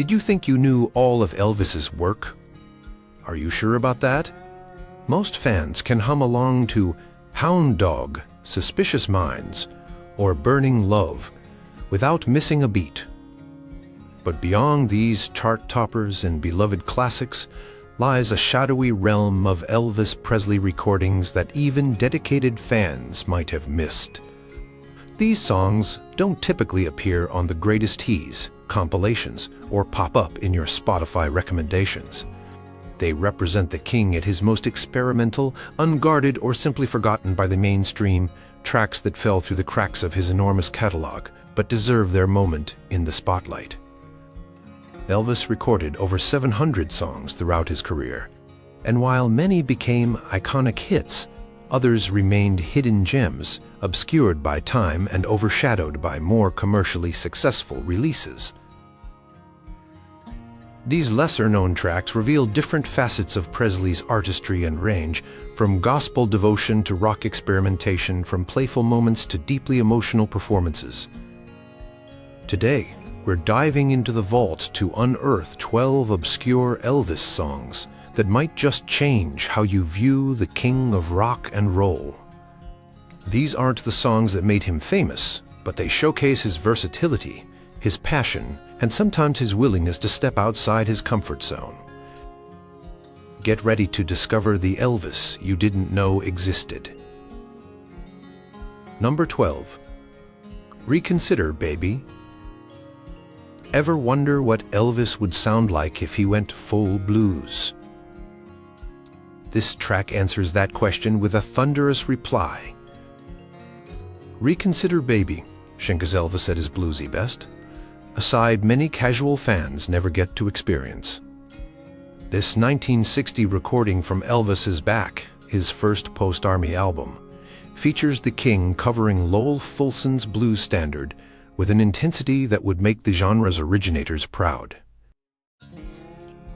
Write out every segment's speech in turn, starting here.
Did you think you knew all of Elvis's work? Are you sure about that? Most fans can hum along to Hound Dog, Suspicious Minds, or Burning Love without missing a beat. But beyond these chart toppers and beloved classics lies a shadowy realm of Elvis Presley recordings that even dedicated fans might have missed. These songs don't typically appear on the greatest hits, compilations, or pop up in your Spotify recommendations. They represent the king at his most experimental, unguarded, or simply forgotten by the mainstream, tracks that fell through the cracks of his enormous catalog, but deserve their moment in the spotlight. Elvis recorded over 700 songs throughout his career, and while many became iconic hits, others remained hidden gems, obscured by time and overshadowed by more commercially successful releases. These lesser-known tracks reveal different facets of Presley's artistry and range, from gospel devotion to rock experimentation, from playful moments to deeply emotional performances. Today, we're diving into the vault to unearth 12 obscure Elvis songs that might just change how you view the king of rock and roll. These aren't the songs that made him famous, but they showcase his versatility, his passion, and sometimes his willingness to step outside his comfort zone. Get ready to discover the Elvis you didn't know existed. Number 12. Reconsider Baby. Ever wonder what Elvis would sound like if he went full blues? This track answers that question with a thunderous reply. Reconsider Baby shrinks Elvis at his bluesy best, a side many casual fans never get to experience. This 1960 recording from Elvis's Back, his first post-Army album, features the king covering Lowell Fulson's blues standard with an intensity that would make the genre's originators proud.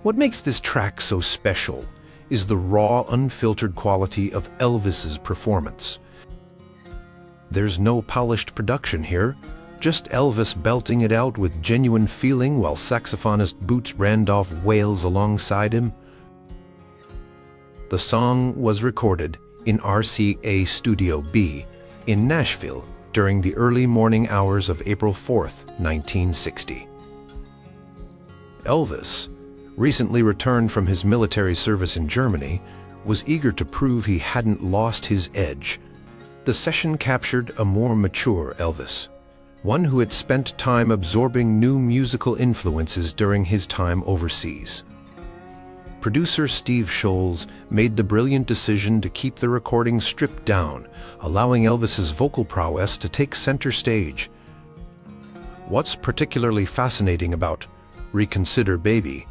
What makes this track so special is the raw, unfiltered quality of Elvis's performance. There's no polished production here, just Elvis belting it out with genuine feeling while saxophonist Boots Randolph wails alongside him. The song was recorded in RCA Studio B in Nashville during the early morning hours of April 4th, 1960. Elvis, recently returned from his military service in Germany, was eager to prove he hadn't lost his edge. The session captured a more mature Elvis, one who had spent time absorbing new musical influences during his time overseas. Producer Steve Scholes made the brilliant decision to keep the recording stripped down, allowing Elvis's vocal prowess to take center stage. What's particularly fascinating about Reconsider Baby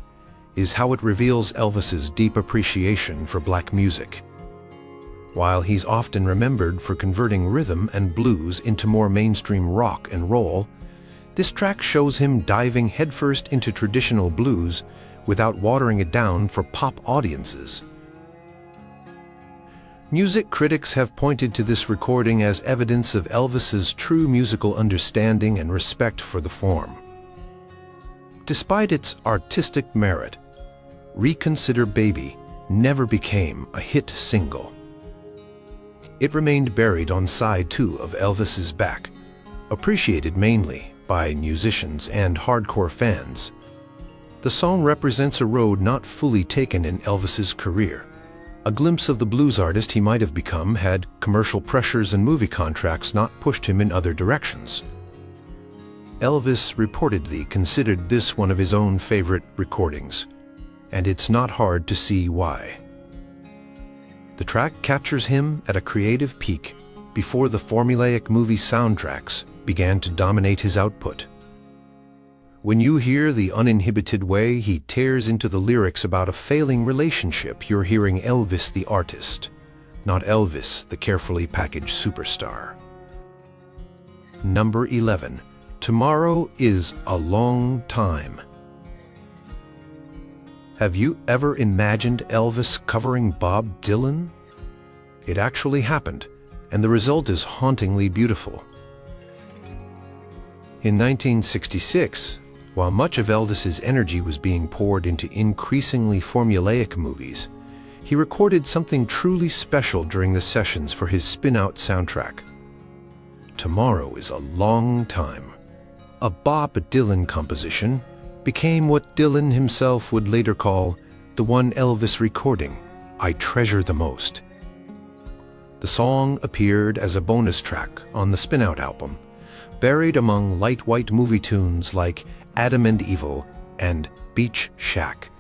is how it reveals Elvis's deep appreciation for black music. While he's often remembered for converting rhythm and blues into more mainstream rock and roll, this track shows him diving headfirst into traditional blues without watering it down for pop audiences. Music critics have pointed to this recording as evidence of Elvis's true musical understanding and respect for the form. Despite its artistic merit, Reconsider Baby never became a hit single. It remained buried on side 2 of Elvis's Back, appreciated mainly by musicians and hardcore fans. The song represents a road not fully taken in Elvis's career, a glimpse of the blues artist he might have become had commercial pressures and movie contracts not pushed him in other directions. Elvis reportedly considered this one of his own favorite recordings, and it's not hard to see why. The track captures him at a creative peak before the formulaic movie soundtracks began to dominate his output. When you hear the uninhibited way he tears into the lyrics about a failing relationship, you're hearing Elvis the artist, not Elvis the carefully packaged superstar. Number 11. Tomorrow is a Long Time. Have you ever imagined Elvis covering Bob Dylan? It actually happened, and the result is hauntingly beautiful. In 1966, While much of Elvis's energy was being poured into increasingly formulaic movies, he recorded something truly special during the sessions for his spin-out soundtrack. Tomorrow Is a Long Time, a Bob Dylan composition, became what Dylan himself would later call the one Elvis recording I treasure the most. The song appeared as a bonus track on the spin-out album, buried among light white movie tunes like Adam and Evil and Beach Shack.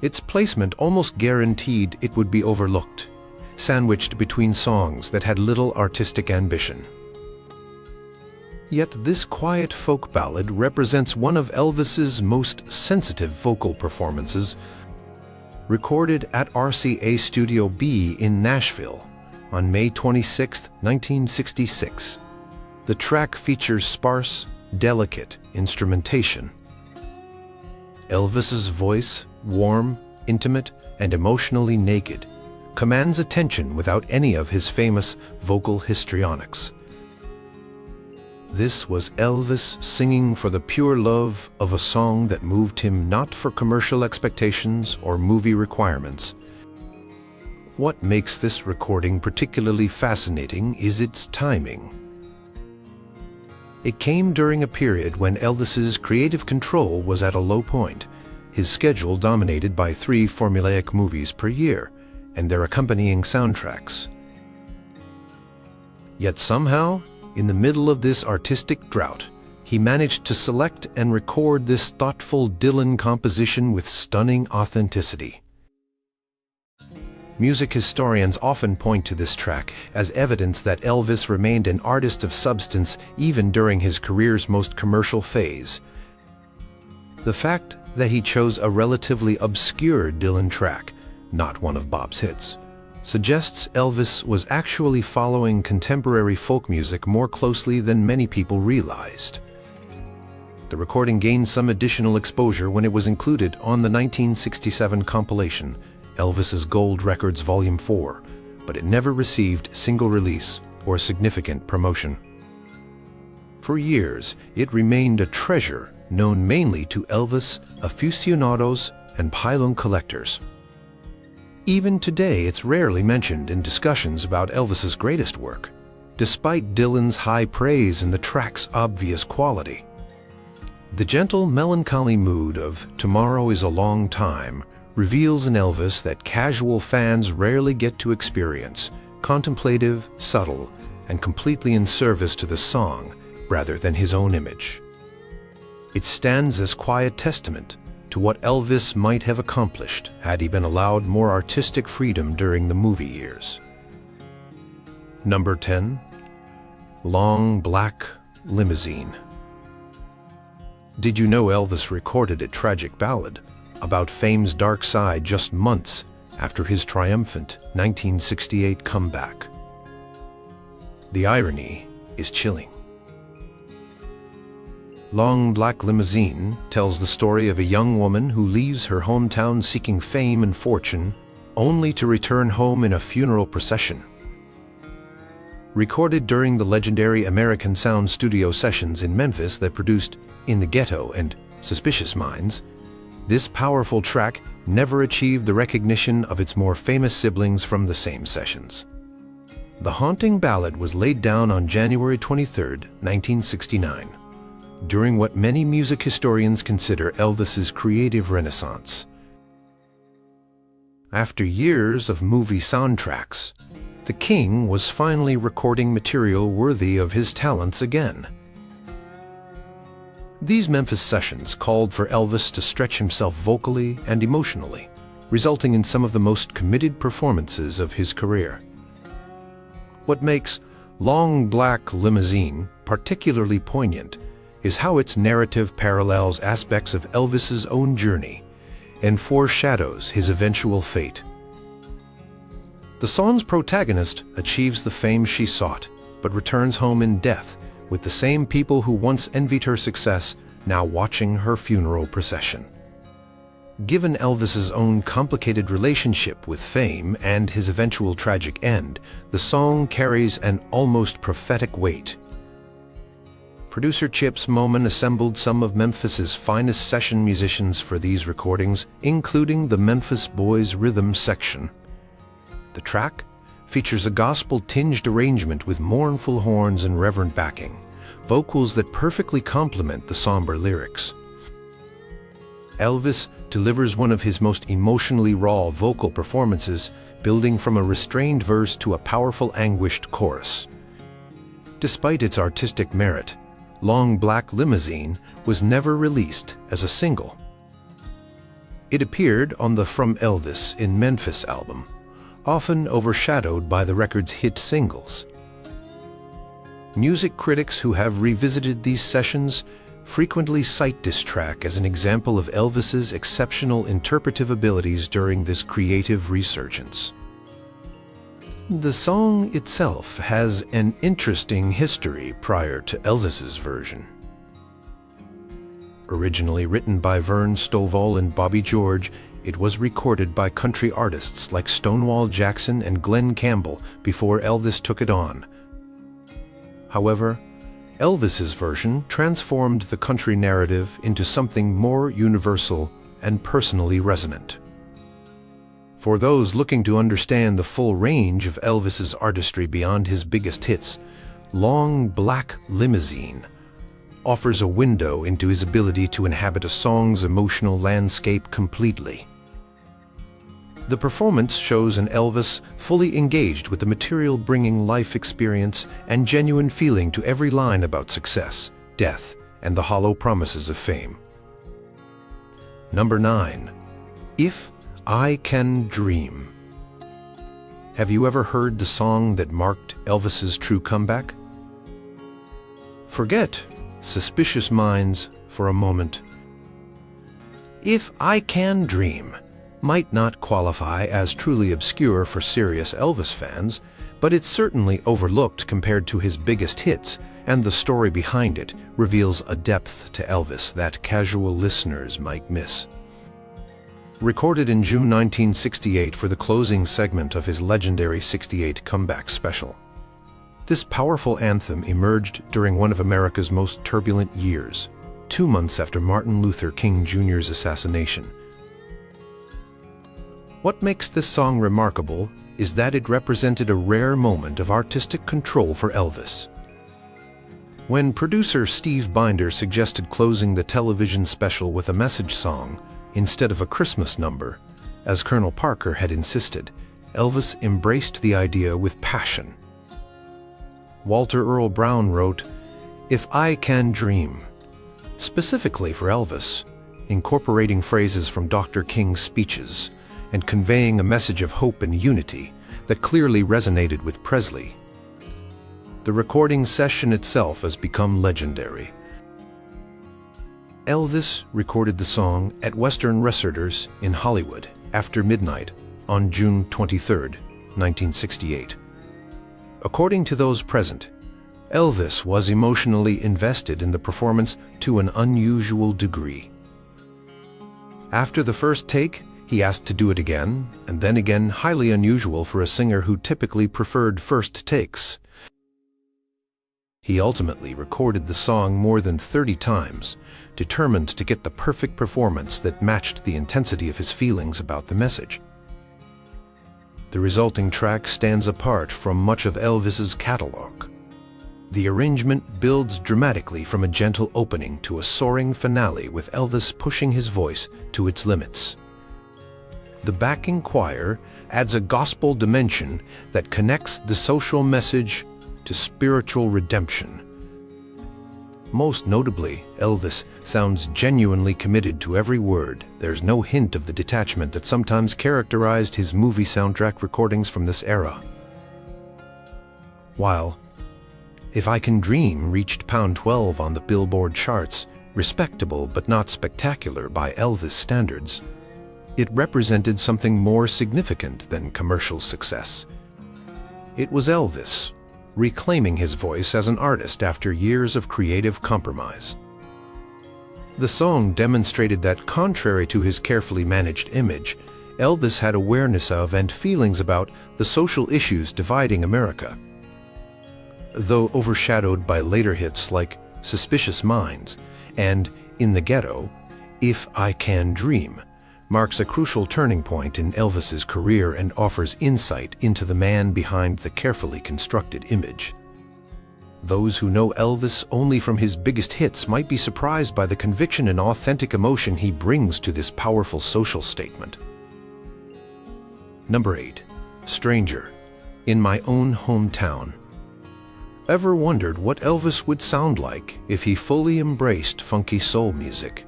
Its placement almost guaranteed it would be overlooked, sandwiched between songs that had little artistic ambition. Yet this quiet folk ballad represents one of Elvis's most sensitive vocal performances, recorded at RCA Studio B in Nashville on May 26, 1966. The track features sparse, delicate instrumentation. Elvis's voice, warm, intimate, and emotionally naked, commands attention without any of his famous vocal histrionics. This was Elvis singing for the pure love of a song that moved him not for commercial expectations or movie requirements. What makes this recording particularly fascinating is its timing. It came during a period when Elvis's creative control was at a low point, his schedule dominated by 3 formulaic movies per year and their accompanying soundtracks. Yet somehow, in the middle of this artistic drought, he managed to select and record this thoughtful Dylan composition with stunning authenticity. Music historians often point to this track as evidence that Elvis remained an artist of substance even during his career's most commercial phase. The fact that he chose a relatively obscure Dylan track, not one of Bob's hits, suggests Elvis was actually following contemporary folk music more closely than many people realized. The recording gained some additional exposure when it was included on the 1967 compilation, Elvis's Gold Records Volume 4, but it never received single release or significant promotion. For years, it remained a treasure known mainly to Elvis aficionados and pylon collectors. Even today, it's rarely mentioned in discussions about Elvis's greatest work, despite Dylan's high praise and the track's obvious quality. The gentle, melancholy mood of Tomorrow Is a Long Time reveals an Elvis that casual fans rarely get to experience, contemplative, subtle, and completely in service to the song rather than his own image. It stands as quiet testament to what Elvis might have accomplished had he been allowed more artistic freedom during the movie years. Number 10. Long Black Limousine. Did you know Elvis recorded a tragic ballad about fame's dark side just months after his triumphant 1968 comeback? The irony is chilling. Long Black Limousine tells the story of a young woman who leaves her hometown seeking fame and fortune, only to return home in a funeral procession. Recorded during the legendary American Sound Studio sessions in Memphis that produced In the Ghetto and Suspicious Minds, this powerful track never achieved the recognition of its more famous siblings from the same sessions. The haunting ballad was laid down on January 23, 1969. During what many music historians consider Elvis's creative renaissance. After years of movie soundtracks, the King was finally recording material worthy of his talents again. These Memphis sessions called for Elvis to stretch himself vocally and emotionally, resulting in some of the most committed performances of his career. What makes Long Black Limousine particularly poignant is how its narrative parallels aspects of Elvis's own journey and foreshadows his eventual fate. The song's protagonist achieves the fame she sought, but returns home in death, with the same people who once envied her success now watching her funeral procession. Given Elvis's own complicated relationship with fame and his eventual tragic end, the song carries an almost prophetic weight. Producer Chips Moman assembled some of Memphis's finest session musicians for these recordings, including the Memphis Boys rhythm section. The track features a gospel-tinged arrangement with mournful horns and reverent backing, vocals that perfectly complement the somber lyrics. Elvis delivers one of his most emotionally raw vocal performances, building from a restrained verse to a powerful, anguished chorus. Despite its artistic merit, Long Black Limousine was never released as a single. It appeared on the From Elvis in Memphis album, often overshadowed by the record's hit singles. Music critics who have revisited these sessions frequently cite this track as an example of Elvis's exceptional interpretive abilities during this creative resurgence. The song itself has an interesting history prior to Elvis's version. Originally written by Vern Stovall and Bobby George, it was recorded by country artists like Stonewall Jackson and Glen Campbell before Elvis took it on. However, Elvis's version transformed the country narrative into something more universal and personally resonant. For those looking to understand the full range of Elvis's artistry beyond his biggest hits, Long Black Limousine offers a window into his ability to inhabit a song's emotional landscape completely. The performance shows an Elvis fully engaged with the material, bringing life experience and genuine feeling to every line about success, death, and the hollow promises of fame. Number 9. If I Can Dream. Have you ever heard the song that marked Elvis's true comeback? Forget suspicious minds for a moment. If I Can Dream might not qualify as truly obscure for serious Elvis fans, but it's certainly overlooked compared to his biggest hits, and the story behind it reveals a depth to Elvis that casual listeners might miss. Recorded in June 1968 for the closing segment of his legendary '68 comeback special, this powerful anthem emerged during one of America's most turbulent years, 2 months after Martin Luther King Jr.'s assassination. What makes this song remarkable is that it represented a rare moment of artistic control for Elvis. When producer Steve Binder suggested closing the television special with a message song instead of a Christmas number, as Colonel Parker had insisted, Elvis embraced the idea with passion. Walter Earl Brown wrote, "If I Can Dream," specifically for Elvis, incorporating phrases from Dr. King's speeches and conveying a message of hope and unity that clearly resonated with Presley. The recording session itself has become legendary. Elvis recorded the song at Western Recorders in Hollywood after midnight on June 23, 1968. According to those present, Elvis was emotionally invested in the performance to an unusual degree. After the first take, he asked to do it again, and then again, highly unusual for a singer who typically preferred first takes. He ultimately recorded the song more than 30 times, determined to get the perfect performance that matched the intensity of his feelings about the message. The resulting track stands apart from much of Elvis's catalog. The arrangement builds dramatically from a gentle opening to a soaring finale, with Elvis pushing his voice to its limits. The backing choir adds a gospel dimension that connects the social message to spiritual redemption. Most notably, Elvis sounds genuinely committed to every word. There's no hint of the detachment that sometimes characterized his movie soundtrack recordings from this era. While If I Can Dream reached pound 12 on the Billboard charts, respectable but not spectacular by Elvis standards, it represented something more significant than commercial success. It was Elvis reclaiming his voice as an artist after years of creative compromise. The song demonstrated that, contrary to his carefully managed image, Elvis had awareness of and feelings about the social issues dividing America. Though overshadowed by later hits like Suspicious Minds, and In the Ghetto, If I Can Dream, marks a crucial turning point in Elvis's career and offers insight into the man behind the carefully constructed image. Those who know Elvis only from his biggest hits might be surprised by the conviction and authentic emotion he brings to this powerful social statement. Number 8. Stranger, In My Own Hometown. Ever wondered what Elvis would sound like if he fully embraced funky soul music?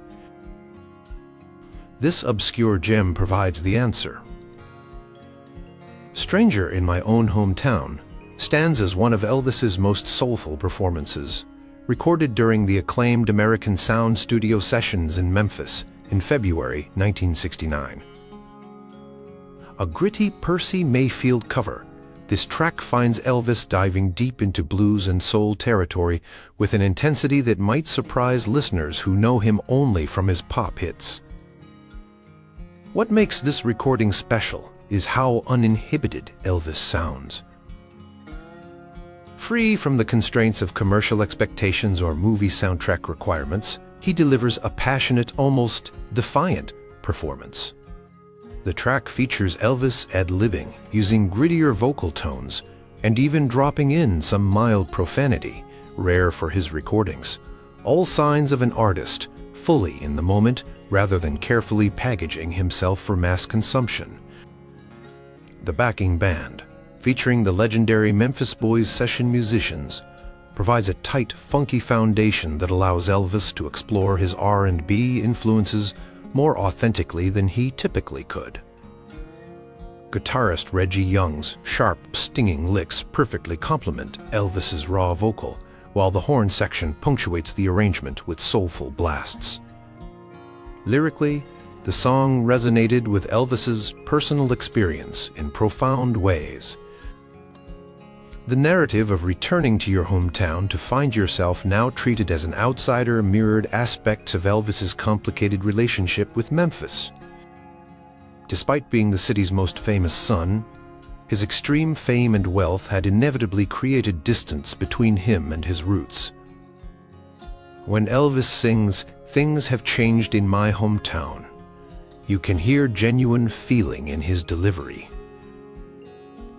This obscure gem provides the answer. Stranger in My Own Hometown stands as one of Elvis's most soulful performances, recorded during the acclaimed American Sound Studio sessions in Memphis in February 1969. A gritty Percy Mayfield cover, this track finds Elvis diving deep into blues and soul territory with an intensity that might surprise listeners who know him only from his pop hits. What makes this recording special is how uninhibited Elvis sounds. Free from the constraints of commercial expectations or movie soundtrack requirements, he delivers a passionate, almost defiant performance. The track features Elvis ad-libbing, using grittier vocal tones, and even dropping in some mild profanity, rare for his recordings. All signs of an artist, fully in the moment, rather than carefully packaging himself for mass consumption. The backing band, featuring the legendary Memphis Boys session musicians, provides a tight, funky foundation that allows Elvis to explore his R&B influences more authentically than he typically could. Guitarist Reggie Young's sharp, stinging licks perfectly complement Elvis's raw vocal, while the horn section punctuates the arrangement with soulful blasts. Lyrically, the song resonated with Elvis's personal experience in profound ways. The narrative of returning to your hometown to find yourself now treated as an outsider mirrored aspects of Elvis's complicated relationship with Memphis. Despite being the city's most famous son, his extreme fame and wealth had inevitably created distance between him and his roots. When Elvis sings, "Things have changed in my hometown," you can hear genuine feeling in his delivery.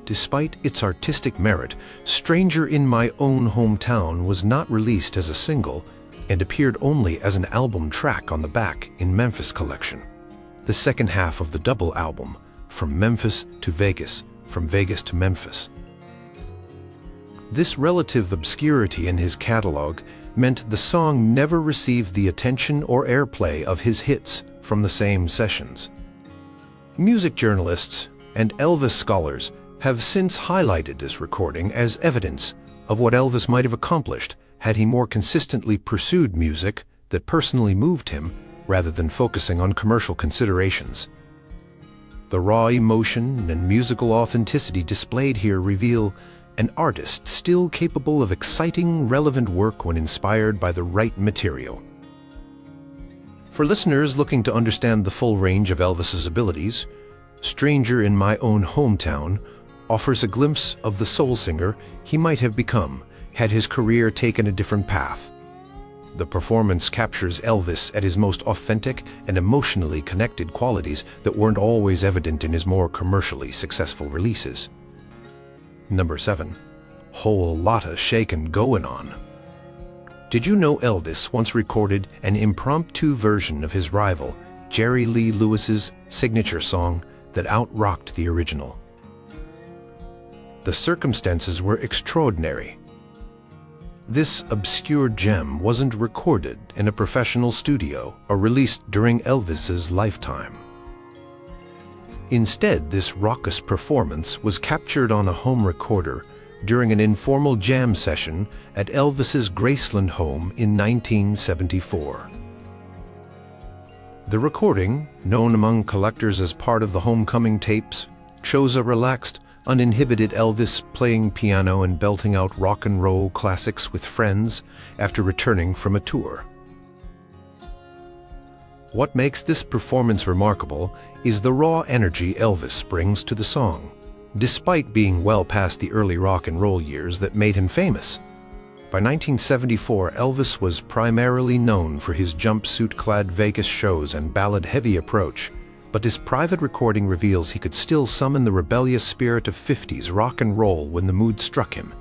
Despite its artistic merit, Stranger in My Own Hometown was not released as a single and appeared only as an album track on the Back in Memphis collection, the second half of the double album, From Memphis to Vegas, From Vegas to Memphis. This relative obscurity in his catalog meant the song never received the attention or airplay of his hits from the same sessions. Music journalists and Elvis scholars have since highlighted this recording as evidence of what Elvis might have accomplished had he more consistently pursued music that personally moved him rather than focusing on commercial considerations. The raw emotion and musical authenticity displayed here reveal an artist still capable of exciting, relevant work when inspired by the right material. For listeners looking to understand the full range of Elvis's abilities, Stranger in My Own Hometown offers a glimpse of the soul singer he might have become had his career taken a different path. The performance captures Elvis at his most authentic and emotionally connected qualities that weren't always evident in his more commercially successful releases. Number 7. Whole Lotta Shakin, Goin' On. Did you know Elvis once recorded an impromptu version of his rival, Jerry Lee Lewis's signature song that out-rocked the original? The circumstances were extraordinary. This obscure gem wasn't recorded in a professional studio or released during Elvis's lifetime. Instead, this raucous performance was captured on a home recorder during an informal jam session at Elvis's Graceland home in 1974. The recording, known among collectors as part of the Homecoming tapes, shows a relaxed, uninhibited Elvis playing piano and belting out rock and roll classics with friends after returning from a tour. What makes this performance remarkable is the raw energy Elvis brings to the song, despite being well past the early rock and roll years that made him famous. By 1974, Elvis was primarily known for his jumpsuit-clad Vegas shows and ballad-heavy approach, but his private recording reveals he could still summon the rebellious spirit of 50s rock and roll when the mood struck him.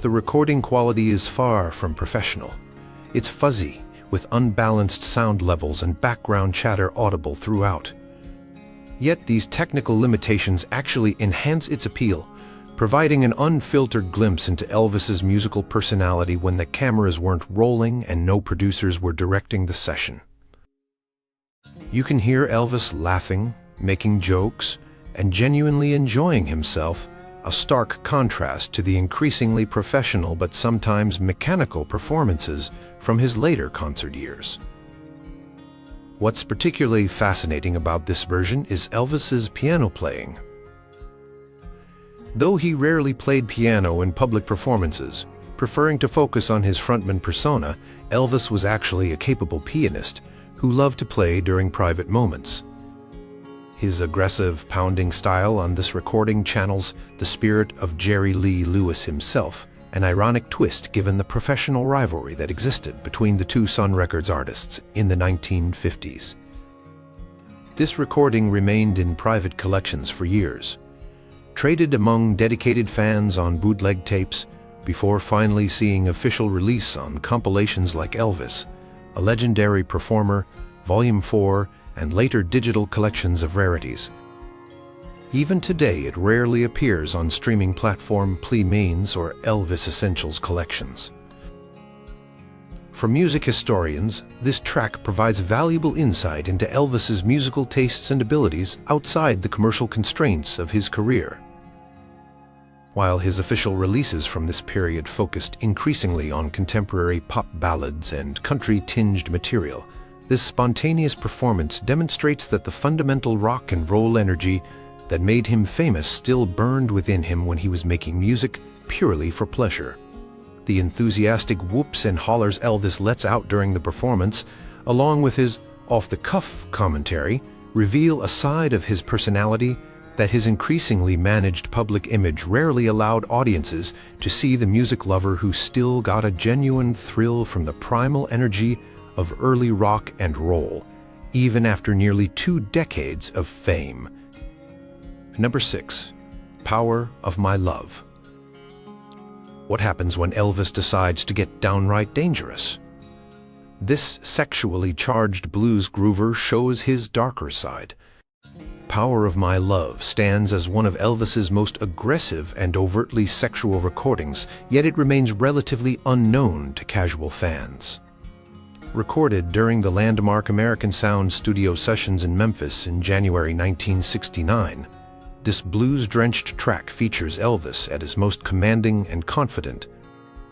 The recording quality is far from professional. It's fuzzy, with unbalanced sound levels and background chatter audible throughout. Yet these technical limitations actually enhance its appeal, providing an unfiltered glimpse into Elvis's musical personality when the cameras weren't rolling and no producers were directing the session. You can hear Elvis laughing, making jokes, and genuinely enjoying himself, a stark contrast to the increasingly professional but sometimes mechanical performances from his later concert years. What's particularly fascinating about this version is Elvis's piano playing. Though he rarely played piano in public performances, preferring to focus on his frontman persona, Elvis was actually a capable pianist who loved to play during private moments. His aggressive, pounding style on this recording channels the spirit of Jerry Lee Lewis himself, an ironic twist given the professional rivalry that existed between the two Sun Records artists in the 1950s. This recording remained in private collections for years, traded among dedicated fans on bootleg tapes, before finally seeing official release on compilations like Elvis, A Legendary Performer, Volume 4, and later digital collections of rarities. Even today, it rarely appears on streaming platform Mains or Elvis Essentials collections. For music historians, this track provides valuable insight into Elvis's musical tastes and abilities outside the commercial constraints of his career. While his official releases from this period focused increasingly on contemporary pop ballads and country-tinged material, this spontaneous performance demonstrates that the fundamental rock and roll energy that made him famous still burned within him when he was making music purely for pleasure. The enthusiastic whoops and hollers Elvis lets out during the performance, along with his off-the-cuff commentary, reveal a side of his personality that his increasingly managed public image rarely allowed audiences to see. The music lover who still got a genuine thrill from the primal energy of early rock and roll, even after nearly 2 decades of fame. Number 6. Power of My Love. What happens when Elvis decides to get downright dangerous? This sexually charged blues groover shows his darker side. Power of My Love stands as one of Elvis's most aggressive and overtly sexual recordings, yet it remains relatively unknown to casual fans. Recorded during the landmark American Sound studio sessions in Memphis in January 1969, this blues-drenched track features Elvis at his most commanding and confident.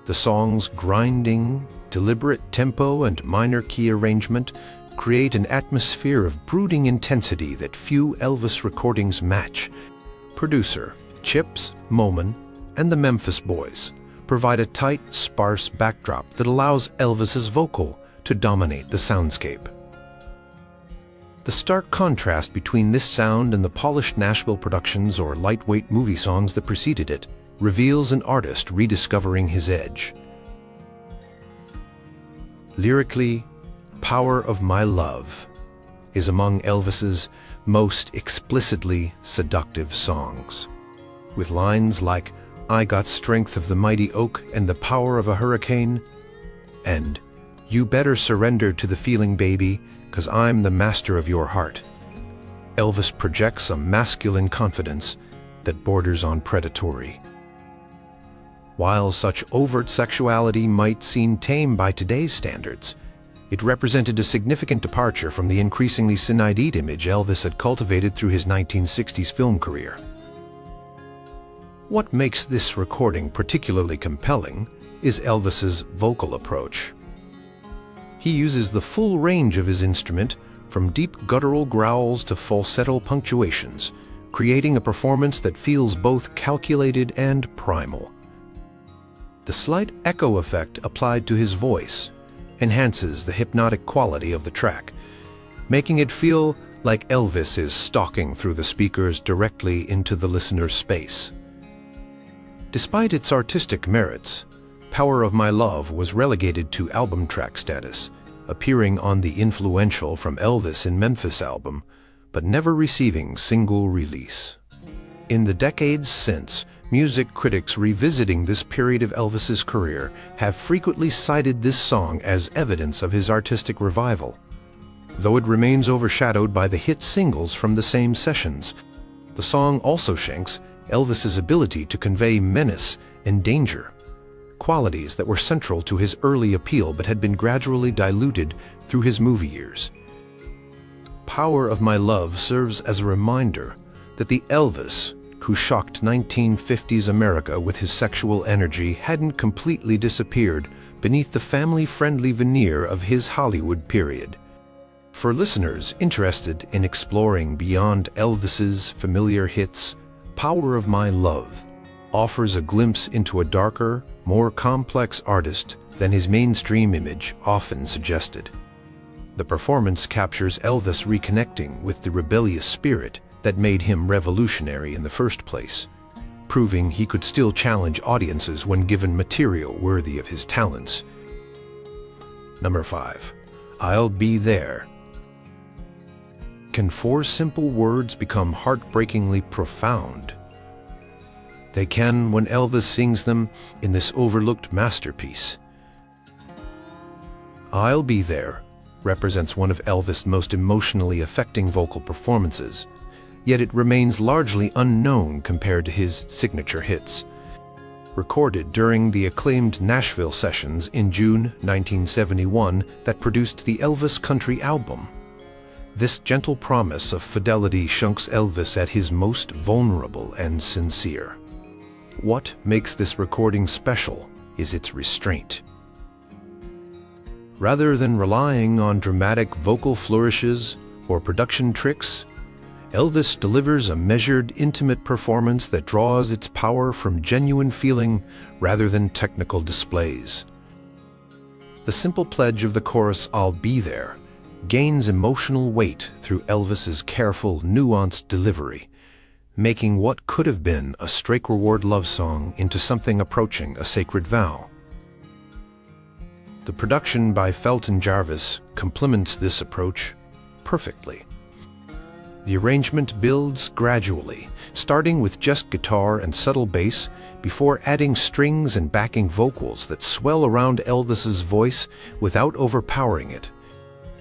The song's grinding, deliberate tempo and minor key arrangement create an atmosphere of brooding intensity that few Elvis recordings match. Producer Chips Moman and the Memphis Boys provide a tight, sparse backdrop that allows Elvis's vocal to dominate the soundscape. The stark contrast between this sound and the polished Nashville productions or lightweight movie songs that preceded it reveals an artist rediscovering his edge. Lyrically, Power of My Love is among Elvis's most explicitly seductive songs. With lines like, "I got strength of the mighty oak and the power of a hurricane," and "You better surrender to the feeling, baby, 'cause I'm the master of your heart," Elvis projects a masculine confidence that borders on predatory. While such overt sexuality might seem tame by today's standards, it represented a significant departure from the increasingly sin-ID'd image Elvis had cultivated through his 1960s film career. What makes this recording particularly compelling is Elvis's vocal approach. He uses the full range of his instrument, from deep guttural growls to falsetto punctuations, creating a performance that feels both calculated and primal. The slight echo effect applied to his voice enhances the hypnotic quality of the track, making it feel like Elvis is stalking through the speakers directly into the listener's space. Despite its artistic merits, Power of My Love was relegated to album track status, appearing on the influential From Elvis in Memphis album, but never receiving single release. In the decades since, music critics revisiting this period of Elvis's career have frequently cited this song as evidence of his artistic revival. Though it remains overshadowed by the hit singles from the same sessions, the song also shanks Elvis's ability to convey menace and danger, qualities that were central to his early appeal but had been gradually diluted through his movie years. Power of My Love serves as a reminder that the Elvis who shocked 1950s America with his sexual energy hadn't completely disappeared beneath the family-friendly veneer of his Hollywood period. For listeners interested in exploring beyond Elvis's familiar hits, Power of My Love offers a glimpse into a darker, more complex artist than his mainstream image often suggested. The performance captures Elvis reconnecting with the rebellious spirit that made him revolutionary in the first place, proving he could still challenge audiences when given material worthy of his talents. Number 5. I'll Be There. Can 4 simple words become heartbreakingly profound? They can when Elvis sings them in this overlooked masterpiece. I'll Be There represents one of Elvis' most emotionally affecting vocal performances, yet it remains largely unknown compared to his signature hits. Recorded during the acclaimed Nashville sessions in June 1971 that produced the Elvis Country album, this gentle promise of fidelity shunks Elvis at his most vulnerable and sincere. What makes this recording special is its restraint. Rather than relying on dramatic vocal flourishes or production tricks, Elvis delivers a measured, intimate performance that draws its power from genuine feeling rather than technical displays. The simple pledge of the chorus, I'll Be There, gains emotional weight through Elvis's careful, nuanced delivery, making what could have been a straightforward love song into something approaching a sacred vow. The production by Felton Jarvis complements this approach perfectly. The arrangement builds gradually, starting with just guitar and subtle bass, before adding strings and backing vocals that swell around Elvis's voice without overpowering it.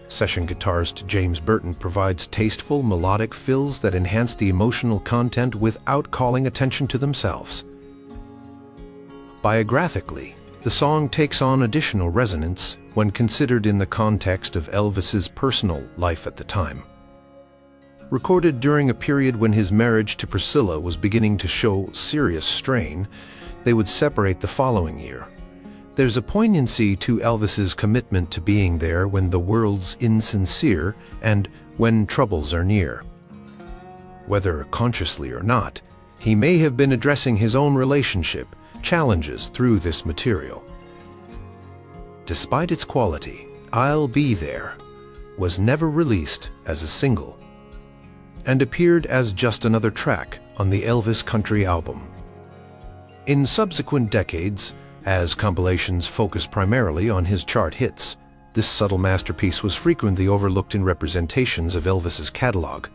Session guitarist James Burton provides tasteful melodic fills that enhance the emotional content without calling attention to themselves. Biographically, the song takes on additional resonance when considered in the context of Elvis's personal life at the time. Recorded during a period when his marriage to Priscilla was beginning to show serious strain, they would separate the following year. There's a poignancy to Elvis's commitment to being there when the world's insincere and when troubles are near. Whether consciously or not, he may have been addressing his own relationship challenges through this material. Despite its quality, I'll Be There was never released as a single and appeared as just another track on the Elvis Country album. In subsequent decades, as compilations focused primarily on his chart hits, this subtle masterpiece was frequently overlooked in representations of Elvis's catalog.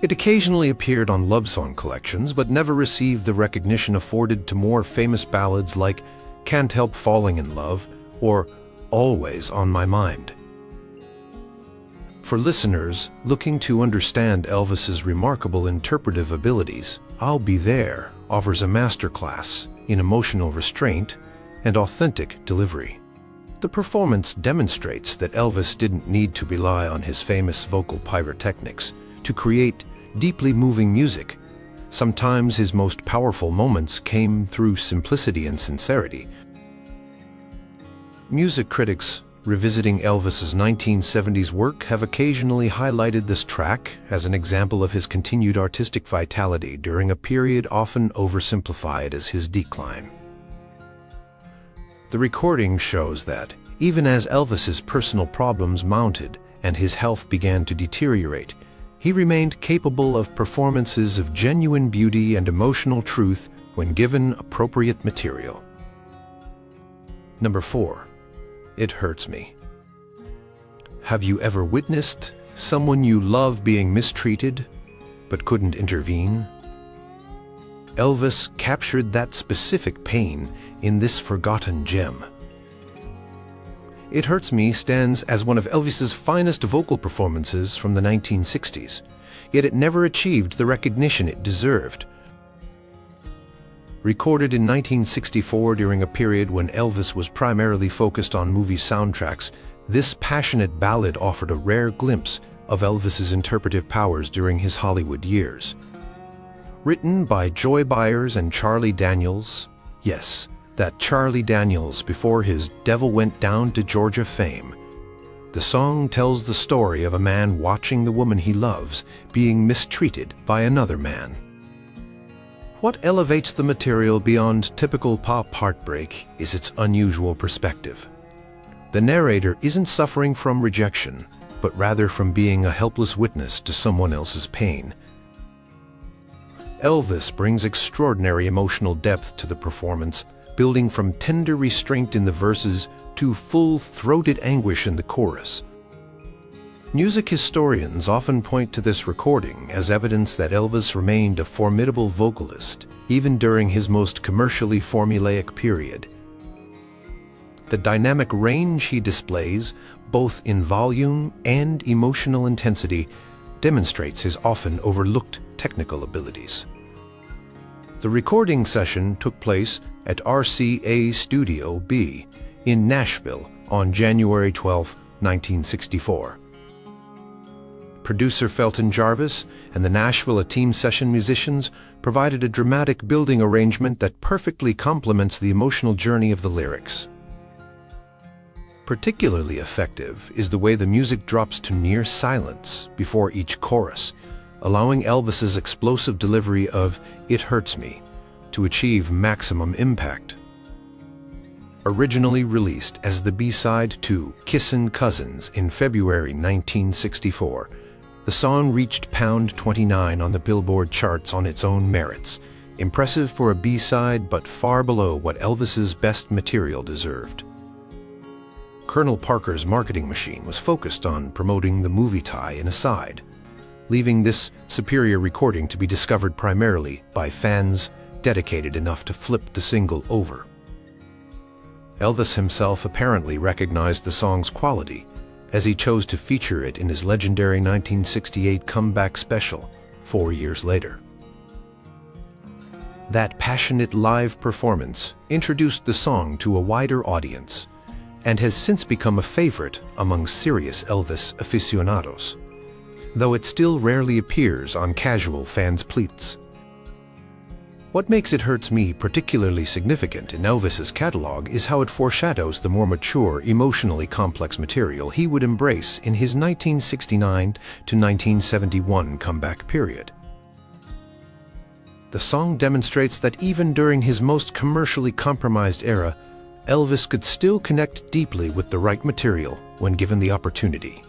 It occasionally appeared on love song collections, but never received the recognition afforded to more famous ballads like Can't Help Falling in Love or Always on My Mind. For listeners looking to understand Elvis's remarkable interpretive abilities, I'll Be There offers a masterclass in emotional restraint and authentic delivery. The performance demonstrates that Elvis didn't need to rely on his famous vocal pyrotechnics to create deeply moving music. Sometimes his most powerful moments came through simplicity and sincerity. Music critics revisiting Elvis's 1970s work have occasionally highlighted this track as an example of his continued artistic vitality during a period often oversimplified as his decline. The recording shows that, even as Elvis's personal problems mounted and his health began to deteriorate, he remained capable of performances of genuine beauty and emotional truth when given appropriate material. Number 4. It Hurts Me. Have you ever witnessed someone you love being mistreated, but couldn't intervene? Elvis captured that specific pain in this forgotten gem. It Hurts Me stands as one of Elvis's finest vocal performances from the 1960s, yet it never achieved the recognition it deserved. Recorded in 1964 during a period when Elvis was primarily focused on movie soundtracks, this passionate ballad offered a rare glimpse of Elvis's interpretive powers during his Hollywood years. Written by Joy Byers and Charlie Daniels, yes, that Charlie Daniels before his Devil Went Down to Georgia fame, the song tells the story of a man watching the woman he loves being mistreated by another man. What elevates the material beyond typical pop heartbreak is its unusual perspective. The narrator isn't suffering from rejection, but rather from being a helpless witness to someone else's pain. Elvis brings extraordinary emotional depth to the performance, building from tender restraint in the verses to full-throated anguish in the chorus. Music historians often point to this recording as evidence that Elvis remained a formidable vocalist, even during his most commercially formulaic period. The dynamic range he displays, both in volume and emotional intensity, demonstrates his often overlooked technical abilities. The recording session took place at RCA Studio B in Nashville on January 12, 1964. Producer Felton Jarvis and the Nashville team session musicians provided a dramatic building arrangement that perfectly complements the emotional journey of the lyrics. Particularly effective is the way the music drops to near silence before each chorus, allowing Elvis's explosive delivery of "It Hurts Me" to achieve maximum impact. Originally released as the B-side to Kissin' Cousins in February 1964, the song reached pound 29 on the Billboard charts on its own merits, impressive for a B-side but far below what Elvis's best material deserved. Colonel Parker's marketing machine was focused on promoting the movie tie-in aside, leaving this superior recording to be discovered primarily by fans dedicated enough to flip the single over. Elvis himself apparently recognized the song's quality, as he chose to feature it in his legendary 1968 comeback special 4 years later. That passionate live performance introduced the song to a wider audience and has since become a favorite among serious Elvis aficionados, though it still rarely appears on casual fans' pleats. What makes It Hurts Me particularly significant in Elvis's catalog is how it foreshadows the more mature, emotionally complex material he would embrace in his 1969 to 1971 comeback period. The song demonstrates that even during his most commercially compromised era, Elvis could still connect deeply with the right material when given the opportunity.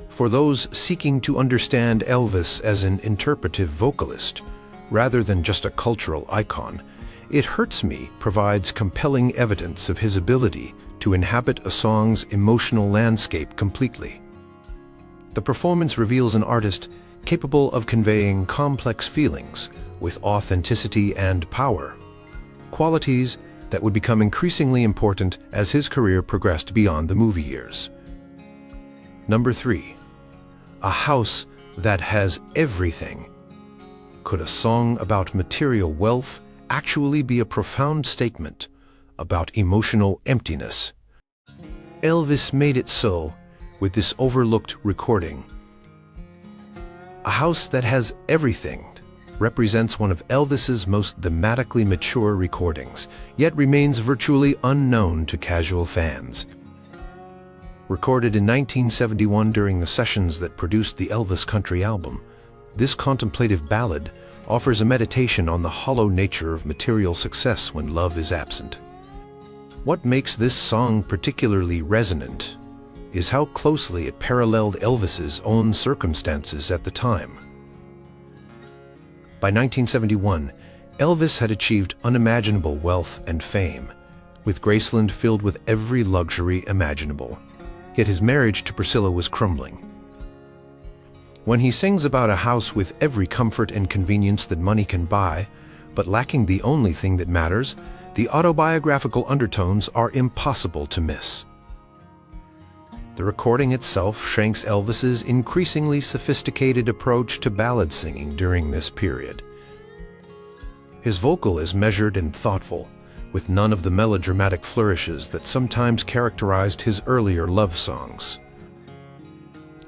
For those seeking to understand Elvis as an interpretive vocalist, rather than just a cultural icon, It Hurts Me provides compelling evidence of his ability to inhabit a song's emotional landscape completely. The performance reveals an artist capable of conveying complex feelings with authenticity and power, qualities that would become increasingly important as his career progressed beyond the movie years. Number 3. A House That Has Everything. Could a song about material wealth actually be a profound statement about emotional emptiness? Elvis made it so with this overlooked recording. A House That Has Everything represents one of Elvis's most thematically mature recordings, yet remains virtually unknown to casual fans. Recorded in 1971 during the sessions that produced the Elvis Country album, this contemplative ballad offers a meditation on the hollow nature of material success when love is absent. What makes this song particularly resonant is how closely it paralleled Elvis's own circumstances at the time. By 1971, Elvis had achieved unimaginable wealth and fame, with Graceland filled with every luxury imaginable. Yet his marriage to Priscilla was crumbling. When he sings about a house with every comfort and convenience that money can buy, but lacking the only thing that matters, the autobiographical undertones are impossible to miss. The recording itself shanks Elvis's increasingly sophisticated approach to ballad singing during this period. His vocal is measured and thoughtful, with none of the melodramatic flourishes that sometimes characterized his earlier love songs.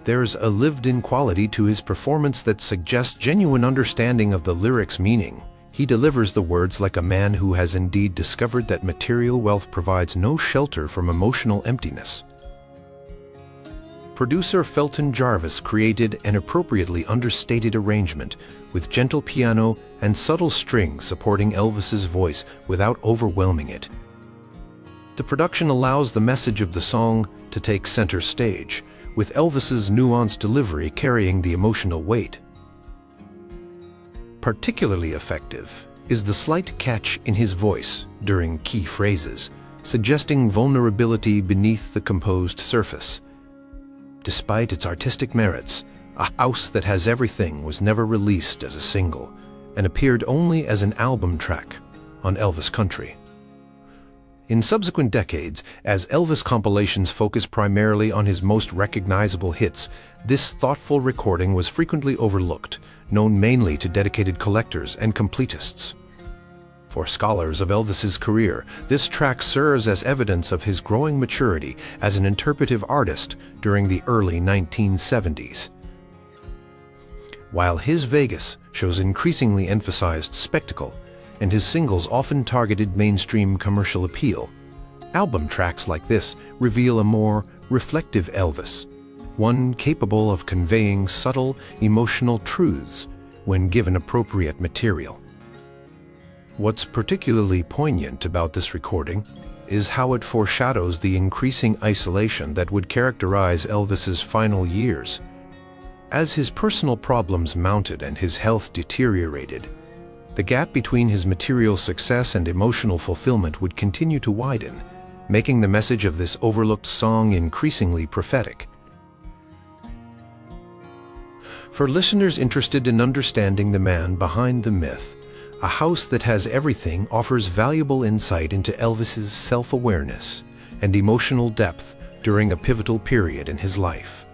There's a lived-in quality to his performance that suggests genuine understanding of the lyrics' meaning. He delivers the words like a man who has indeed discovered that material wealth provides no shelter from emotional emptiness. Producer Felton Jarvis created an appropriately understated arrangement with gentle piano and subtle strings supporting Elvis's voice without overwhelming it. The production allows the message of the song to take center stage, with Elvis's nuanced delivery carrying the emotional weight. Particularly effective is the slight catch in his voice during key phrases, suggesting vulnerability beneath the composed surface. Despite its artistic merits, A House That Has Everything was never released as a single and appeared only as an album track on Elvis Country. In subsequent decades, as Elvis compilations focus primarily on his most recognizable hits, this thoughtful recording was frequently overlooked, known mainly to dedicated collectors and completists. For scholars of Elvis's career, this track serves as evidence of his growing maturity as an interpretive artist during the early 1970s. While his Vegas shows increasingly emphasized spectacle, and his singles often targeted mainstream commercial appeal, album tracks like this reveal a more reflective Elvis, one capable of conveying subtle, emotional truths when given appropriate material. What's particularly poignant about this recording is how it foreshadows the increasing isolation that would characterize Elvis's final years. As his personal problems mounted and his health deteriorated, the gap between his material success and emotional fulfillment would continue to widen, making the message of this overlooked song increasingly prophetic. For listeners interested in understanding the man behind the myth, A House That Has Everything offers valuable insight into Elvis's self-awareness and emotional depth during a pivotal period in his life.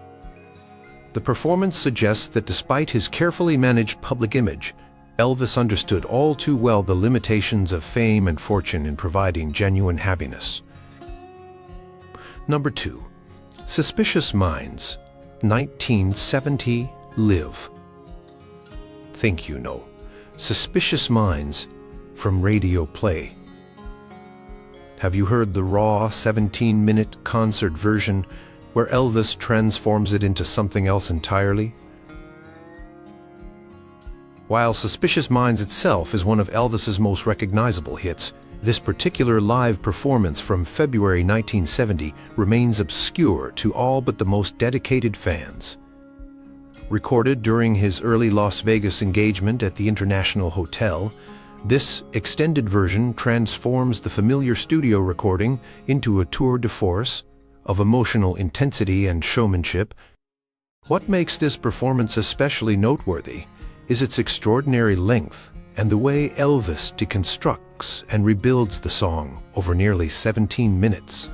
The performance suggests that despite his carefully managed public image, Elvis understood all too well the limitations of fame and fortune in providing genuine happiness. Number 2. Suspicious Minds, 1970, Live. Think you know. Suspicious Minds from Radio Play. Have you heard the raw 17-minute concert version where Elvis transforms it into something else entirely? While Suspicious Minds itself is one of Elvis's most recognizable hits, this particular live performance from February 1970 remains obscure to all but the most dedicated fans. Recorded during his early Las Vegas engagement at the International Hotel, this extended version transforms the familiar studio recording into a tour de force of emotional intensity and showmanship. What makes this performance especially noteworthy is its extraordinary length and the way Elvis deconstructs and rebuilds the song over nearly 17 minutes.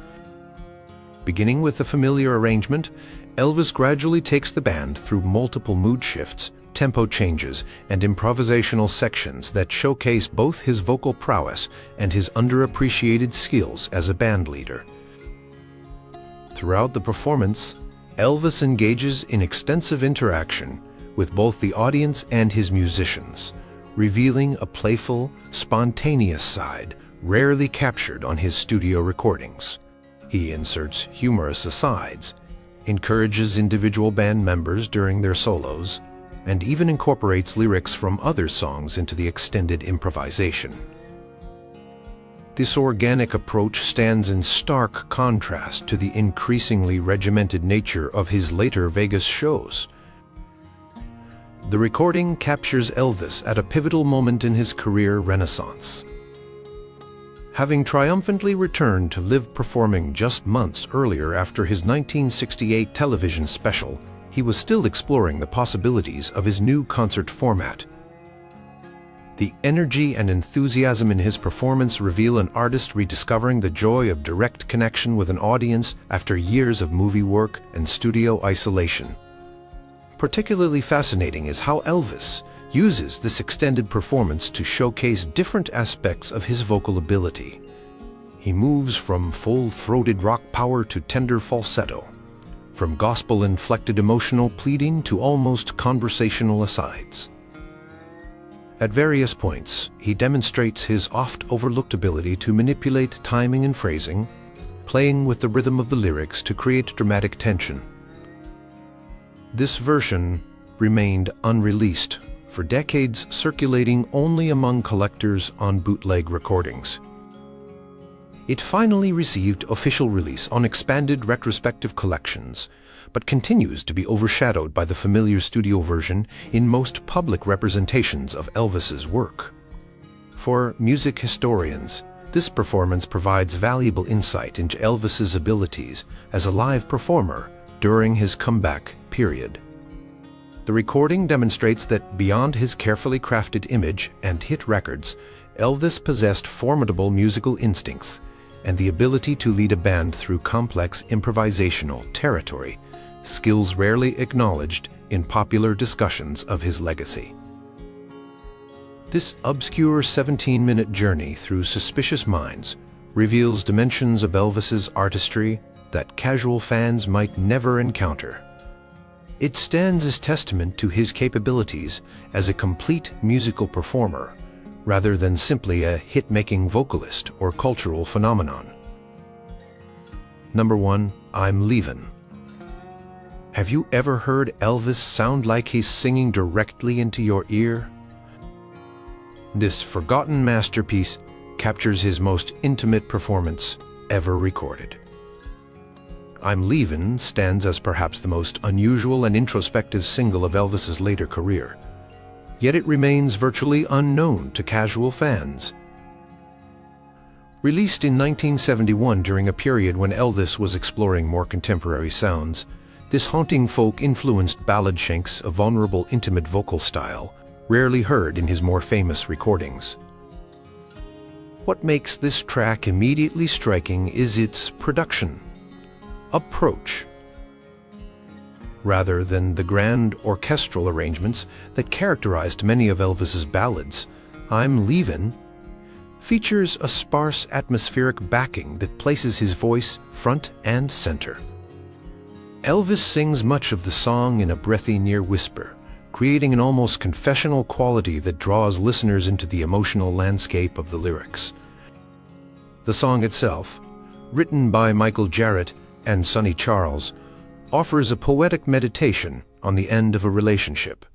Beginning with the familiar arrangement, Elvis gradually takes the band through multiple mood shifts, tempo changes, and improvisational sections that showcase both his vocal prowess and his underappreciated skills as a band leader. Throughout the performance, Elvis engages in extensive interaction with both the audience and his musicians, revealing a playful, spontaneous side rarely captured on his studio recordings. He inserts humorous asides, encourages individual band members during their solos, and even incorporates lyrics from other songs into the extended improvisation. This organic approach stands in stark contrast to the increasingly regimented nature of his later Vegas shows. The recording captures Elvis at a pivotal moment in his career renaissance. Having triumphantly returned to live performing just months earlier after his 1968 television special, he was still exploring the possibilities of his new concert format. The energy and enthusiasm in his performance reveal an artist rediscovering the joy of direct connection with an audience after years of movie work and studio isolation. Particularly fascinating is how Elvis uses this extended performance to showcase different aspects of his vocal ability. He moves from full-throated rock power to tender falsetto, from gospel-inflected emotional pleading to almost conversational asides. At various points, he demonstrates his oft-overlooked ability to manipulate timing and phrasing, playing with the rhythm of the lyrics to create dramatic tension. This version remained unreleased for decades, circulating only among collectors on bootleg recordings. It finally received official release on expanded retrospective collections, but continues to be overshadowed by the familiar studio version in most public representations of Elvis's work. For music historians, this performance provides valuable insight into Elvis's abilities as a live performer during his comeback period. The recording demonstrates that beyond his carefully crafted image and hit records, Elvis possessed formidable musical instincts and the ability to lead a band through complex improvisational territory, skills rarely acknowledged in popular discussions of his legacy. This obscure 17-minute journey through suspicious minds reveals dimensions of Elvis's artistry that casual fans might never encounter. It stands as testament to his capabilities as a complete musical performer, rather than simply a hit-making vocalist or cultural phenomenon. Number 1. I'm Leavin'. Have you ever heard Elvis sound like he's singing directly into your ear? This forgotten masterpiece captures his most intimate performance ever recorded. I'm Leavin' stands as perhaps the most unusual and introspective single of Elvis's later career, yet it remains virtually unknown to casual fans. Released in 1971 during a period when Elvis was exploring more contemporary sounds, this haunting folk-influenced ballad shanks a vulnerable, intimate vocal style, rarely heard in his more famous recordings. What makes this track immediately striking is its production approach. Rather than the grand orchestral arrangements that characterized many of Elvis's ballads, I'm Leavin' features a sparse atmospheric backing that places his voice front and center. Elvis sings much of the song in a breathy near whisper, creating an almost confessional quality that draws listeners into the emotional landscape of the lyrics. The song itself, written by Michael Jarrett and Sonny Charles, offers a poetic meditation on the end of a relationship.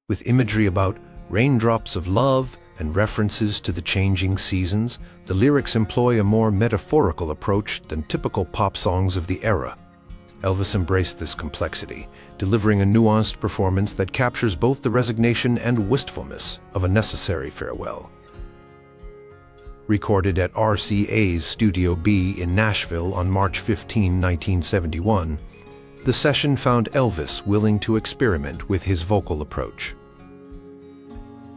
With imagery about raindrops of love and references to the changing seasons, the lyrics employ a more metaphorical approach than typical pop songs of the era. Elvis embraced this complexity, delivering a nuanced performance that captures both the resignation and wistfulness of a necessary farewell. Recorded at RCA's Studio B in Nashville on March 15, 1971, the session found Elvis willing to experiment with his vocal approach.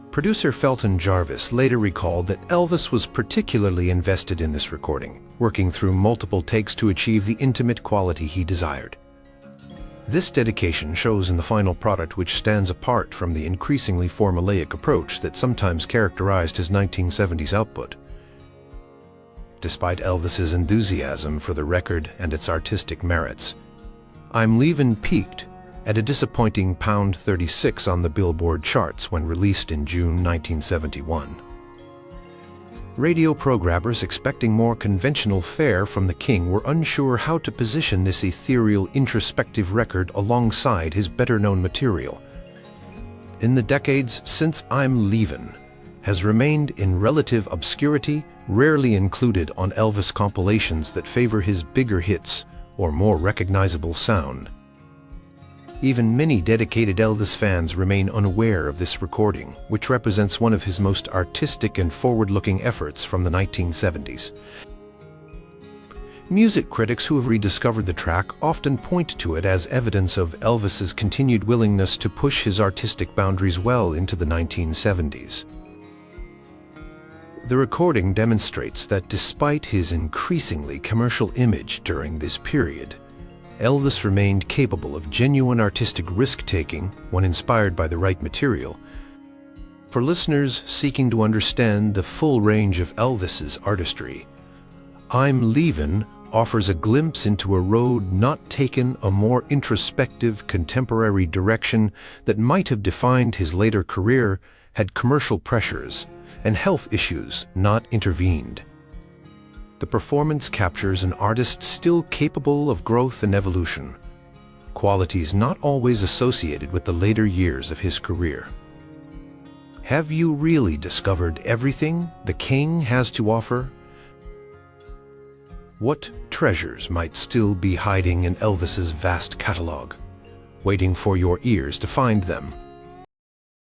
Producer Felton Jarvis later recalled that Elvis was particularly invested in this recording, working through multiple takes to achieve the intimate quality he desired. This dedication shows in the final product, which stands apart from the increasingly formulaic approach that sometimes characterized his 1970s output. Despite Elvis's enthusiasm for the record and its artistic merits, I'm Leavin' peaked at a disappointing pound 36 on the Billboard charts when released in June 1971. Radio programmers expecting more conventional fare from the King were unsure how to position this ethereal, introspective record alongside his better-known material. In the decades since I'm Leavin' has remained in relative obscurity, rarely included on Elvis compilations that favor his bigger hits or more recognizable sound. Even many dedicated Elvis fans remain unaware of this recording, which represents one of his most artistic and forward-looking efforts from the 1970s. Music critics who have rediscovered the track often point to it as evidence of Elvis's continued willingness to push his artistic boundaries well into the 1970s. The recording demonstrates that despite his increasingly commercial image during this period, Elvis remained capable of genuine artistic risk-taking when inspired by the right material. For listeners seeking to understand the full range of Elvis's artistry, I'm Leavin' offers a glimpse into a road not taken, a more introspective, contemporary direction that might have defined his later career had commercial pressures and health issues not intervened. The performance captures an artist still capable of growth and evolution, qualities not always associated with the later years of his career. Have you really discovered everything the King has to offer? What treasures might still be hiding in Elvis's vast catalog, waiting for your ears to find them?